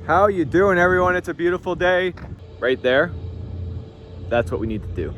How you doing, everyone? It's a beautiful day. Right there. That's what we need to do.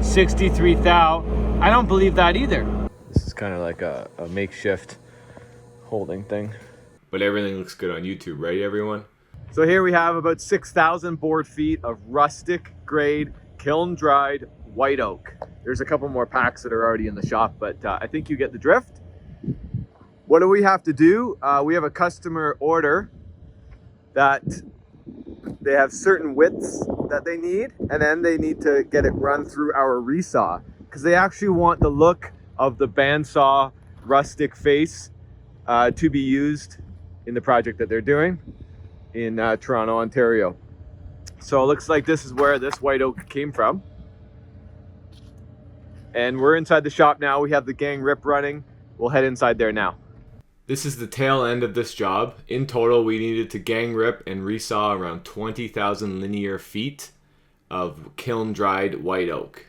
63 thou. I don't believe that either. This is kind of like a makeshift holding thing. But everything looks good on YouTube, right, everyone? So here we have about 6,000 board feet of rustic grade kiln dried white oak. There's a couple more packs that are already in the shop, but I think you get the drift. What do we have to do? We have a customer order that they have certain widths that they need, and then they need to get it run through our Resaw because they actually want the look of the bandsaw rustic face to be used in the project that they're doing in Toronto, Ontario. So it looks like this is where this white oak came from. And we're inside the shop now. We have the gang rip running. We'll head inside there now. This is the tail end of this job. In total, we needed to gang rip and resaw around 20,000 linear feet of kiln dried white oak.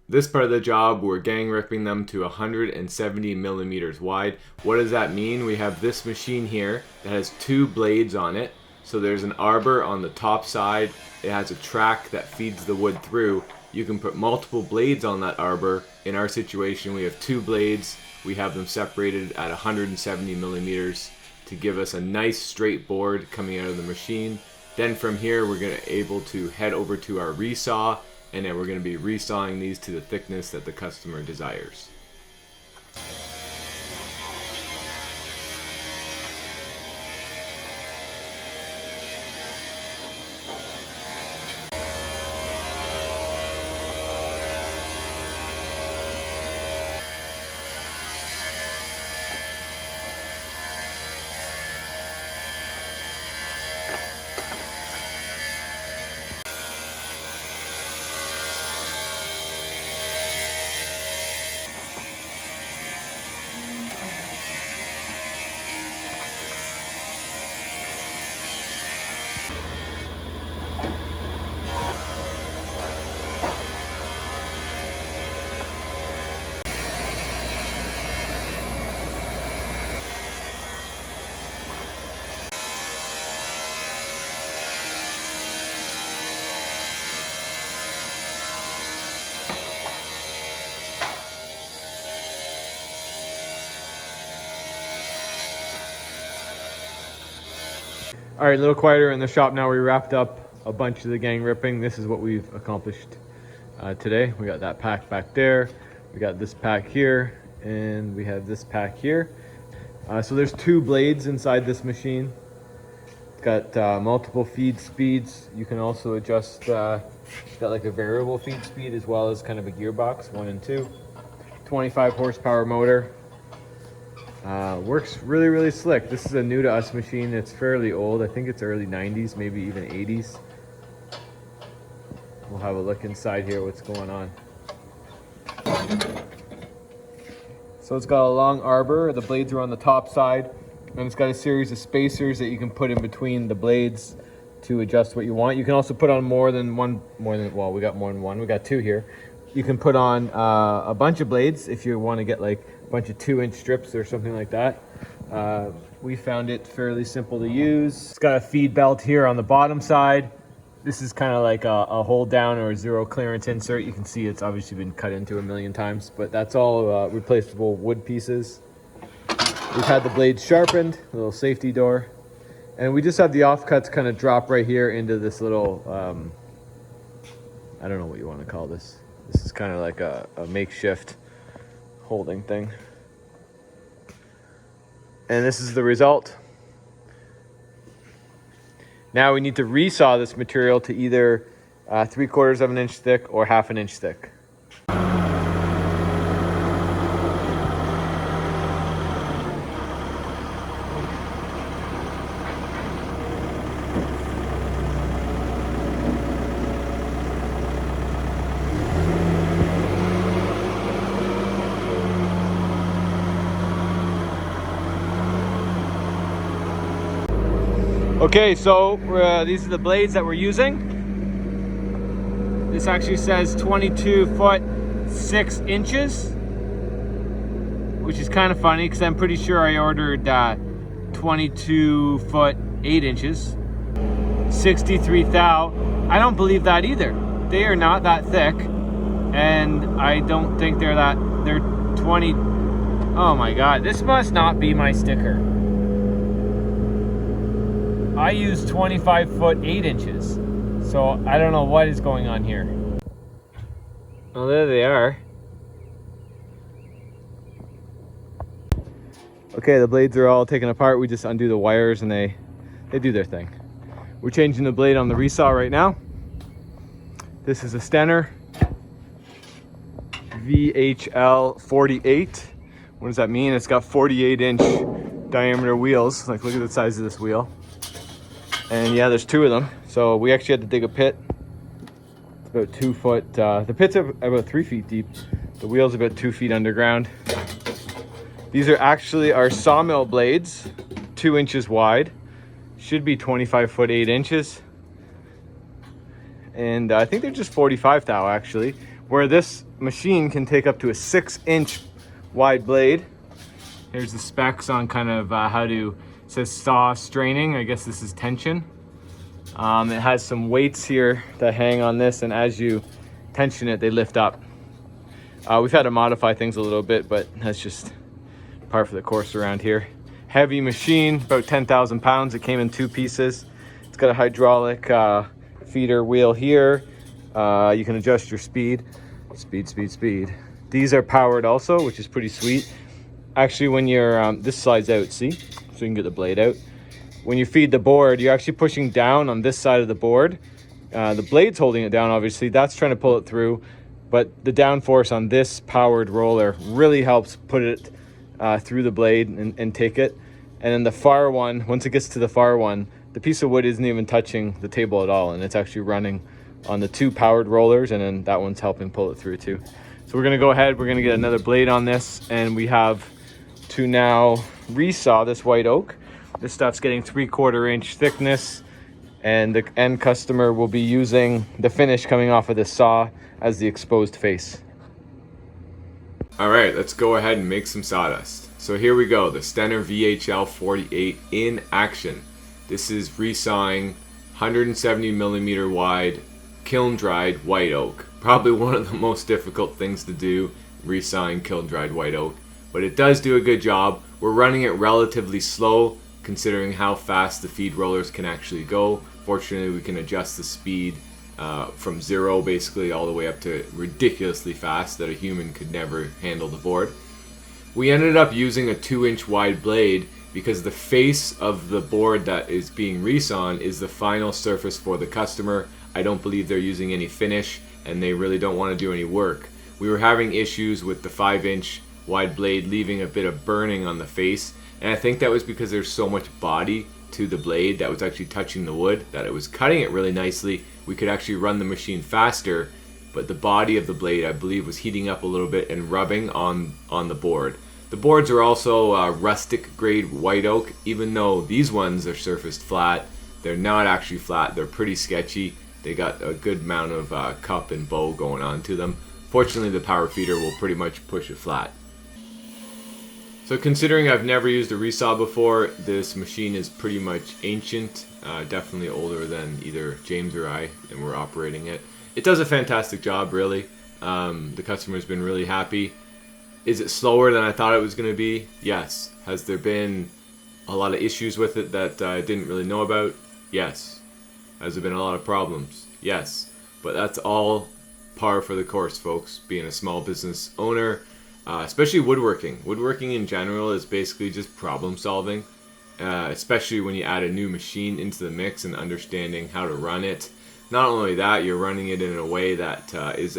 This part of the job, we're gang ripping them to 170 millimeters wide. What does that mean? We have this machine here that has two blades on it. So there's an arbor on the top side. It has a track that feeds the wood through. You can put multiple blades on that arbor. In our situation, we have two blades. We have them separated at 170 millimeters to give us a nice straight board coming out of the machine. Then from here, we're going to able to head over to our resaw, and then we're going to be resawing these to the thickness that the customer desires. All right, a little quieter in the shop now. We wrapped up a bunch of the gang ripping. This is what we've accomplished today. We got that pack back there. We got this pack here, and we have this pack here. So there's two blades inside this machine. It's got multiple feed speeds. You can also adjust, it's got like a variable feed speed as well as kind of a gearbox, 1 and 2. 25 horsepower motor. Works really, really slick. This is a new to us machine. It's fairly old. I think it's early 90s, maybe even 80s. We'll have a look inside here, what's going on. So it's got a long arbor. The blades are on the top side, and it's got a series of spacers that you can put in between the blades to adjust what you want. You can also put on well, we got more than one. We got two here. You can put on a bunch of blades if you want to get like a bunch of 2-inch strips or something like that. We found it fairly simple to use. It's got a feed belt here on the bottom side. This is kind of like a hold down or a zero clearance insert. You can see it's obviously been cut into a million times, but that's all replaceable wood pieces. We've had the blades sharpened, a little safety door, and we just have the offcuts kind of drop right here into this little, I don't know what you want to call this. This is kind of like a makeshift holding thing. And this is the result. Now we need to resaw this material to either 3/4 of an inch thick or 1/2 an inch thick. Okay, so these are the blades that we're using. This actually says 22 foot 6 inches, which is kind of funny because I'm pretty sure I ordered 22 foot 8 inches. 63 thou. I don't believe that either. They are not that thick, and I don't think they're 20. Oh my god, this must not be my sticker. I use 25 foot 8 inches, so I don't know what is going on here. Oh, there they are. Okay, the blades are all taken apart. We just undo the wires and they do their thing. We're changing the blade on the Resaw right now. This is a Stenner VHL 48. What does that mean? It's got 48-inch diameter wheels. Like, look at the size of this wheel. And yeah, there's 2 of them. So we actually had to dig a pit. It's about 2 foot. The pit's about 3 feet deep. The wheel's about 2 feet underground. These are actually our sawmill blades, 2 inches wide. Should be 25 foot 8 inches. And I think they're just 45 thou actually, where this machine can take up to a 6-inch wide blade. Here's the specs on kind of how to, it says saw straining. I guess this is tension. It has some weights here that hang on this, and as you tension it, they lift up. We've had to modify things a little bit, but that's just par for the course around here. Heavy machine, about 10,000 pounds. It came in 2 pieces. It's got a hydraulic feeder wheel here. You can adjust your speed. Speed. These are powered also, which is pretty sweet. Actually, when you're, this slides out, see? So you can get the blade out. When you feed the board, you're actually pushing down on this side of the board. The blade's holding it down, obviously. That's trying to pull it through. But the downforce on this powered roller really helps put it through the blade and take it. And then the far one, once it gets to the far one, the piece of wood isn't even touching the table at all, and it's actually running on the 2 powered rollers, and then that one's helping pull it through too. So we're gonna go ahead, we're gonna get another blade on this, and we have to now resaw this white oak. This stuff's getting 3/4 inch thickness, and the end customer will be using the finish coming off of this saw as the exposed face. All right, let's go ahead and make some sawdust. So here we go, the Stenner VHL 48 in action. This is resawing 170 millimeter wide, kiln dried white oak. Probably one of the most difficult things to do, resawing kiln dried white oak. But it does do a good job. We're running it relatively slow, considering how fast the feed rollers can actually go. Fortunately, we can adjust the speed from 0 basically all the way up to ridiculously fast that a human could never handle the board. We ended up using a 2-inch wide blade because the face of the board that is being resawn is the final surface for the customer. I don't believe they're using any finish, and they really don't want to do any work. We were having issues with the 5-inch wide blade leaving a bit of burning on the face, and I think that was because there's so much body to the blade that was actually touching the wood that it was cutting it really nicely. We could actually run the machine faster, but the body of the blade, I believe, was heating up a little bit and rubbing on the board. The boards are also rustic grade white oak. Even though these ones are surfaced flat, they're not actually flat. They're pretty sketchy. They got a good amount of cup and bow going on to them. Fortunately, the power feeder will pretty much push it flat. So considering I've never used a Resaw before, this machine is pretty much ancient, definitely older than either James or I, and we're operating it. It does a fantastic job, really. The customer's been really happy. Is it slower than I thought it was going to be? Yes. Has there been a lot of issues with it that I didn't really know about? Yes. Has there been a lot of problems? Yes. But that's all par for the course, folks, being a small business owner. Especially woodworking. Woodworking in general is basically just problem solving, especially when you add a new machine into the mix and understanding how to run it. Not only that, you're running it in a way that is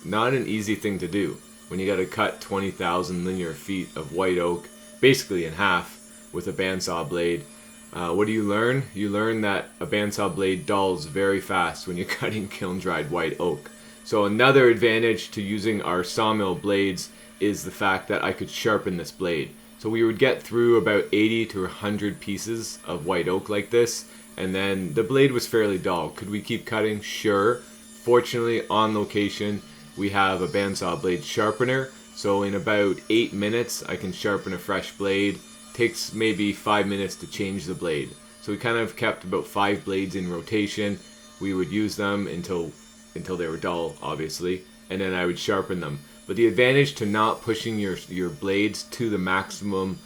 not an easy thing to do. When you got to cut 20,000 linear feet of white oak, basically in half, with a bandsaw blade. What do you learn? You learn that a bandsaw blade dulls very fast when you're cutting kiln-dried white oak. So another advantage to using our sawmill blades is the fact that I could sharpen this blade. So we would get through about 80 to 100 pieces of white oak like this, and then the blade was fairly dull. Could we keep cutting? Sure. Fortunately, on location, we have a bandsaw blade sharpener, so in about 8 minutes I can sharpen a fresh blade. Takes maybe 5 minutes to change the blade. So we kind of kept about 5 blades in rotation. We would use them until they were dull, obviously, and then I would sharpen them. But the advantage to not pushing your blades to the maximum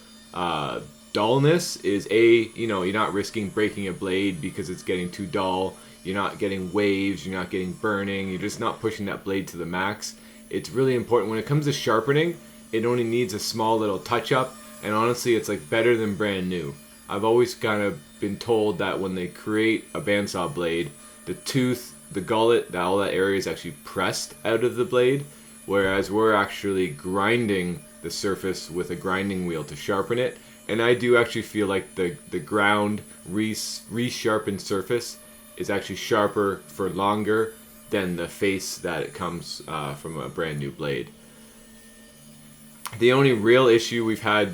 dullness is you're not risking breaking a blade because it's getting too dull. You're not getting waves, you're not getting burning, you're just not pushing that blade to the max. It's really important when it comes to sharpening. It only needs a small little touch up, and honestly it's like better than brand new. I've always kind of been told that when they create a bandsaw blade, the tooth, the gullet, all that area is actually pressed out of the blade, whereas we're actually grinding the surface with a grinding wheel to sharpen it. And I do actually feel like the ground resharpened surface is actually sharper for longer than the face that it comes from a brand new blade. The only real issue we've had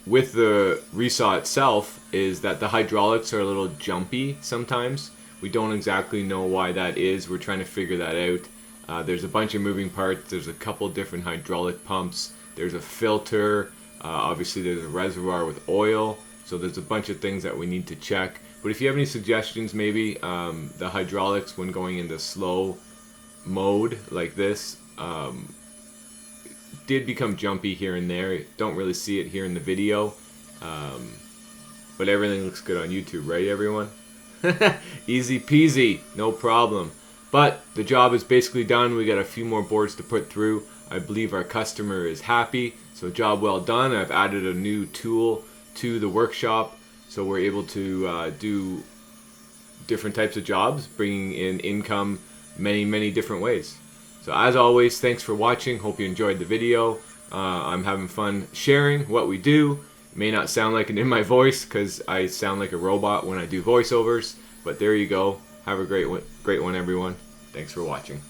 with the Resaw itself is that the hydraulics are a little jumpy sometimes. We don't exactly know why that is. We're trying to figure that out. There's a bunch of moving parts. There's a couple different hydraulic pumps. There's a filter. Obviously there's a reservoir with oil. So there's a bunch of things that we need to check. But if you have any suggestions, maybe the hydraulics when going into slow mode like this did become jumpy here and there. Don't really see it here in the video. But everything looks good on YouTube, right everyone? Easy peasy, no problem. But the job is basically done. We got a few more boards to put through. I believe our customer is happy. So job well done. I've added a new tool to the workshop, so we're able to do different types of jobs, bringing in income many different ways. So as always, thanks for watching. Hope you enjoyed the video. I'm having fun sharing what we do. It may not sound like it in my voice because I sound like a robot when I do voiceovers, but there you go. Have a great one everyone. Thanks for watching.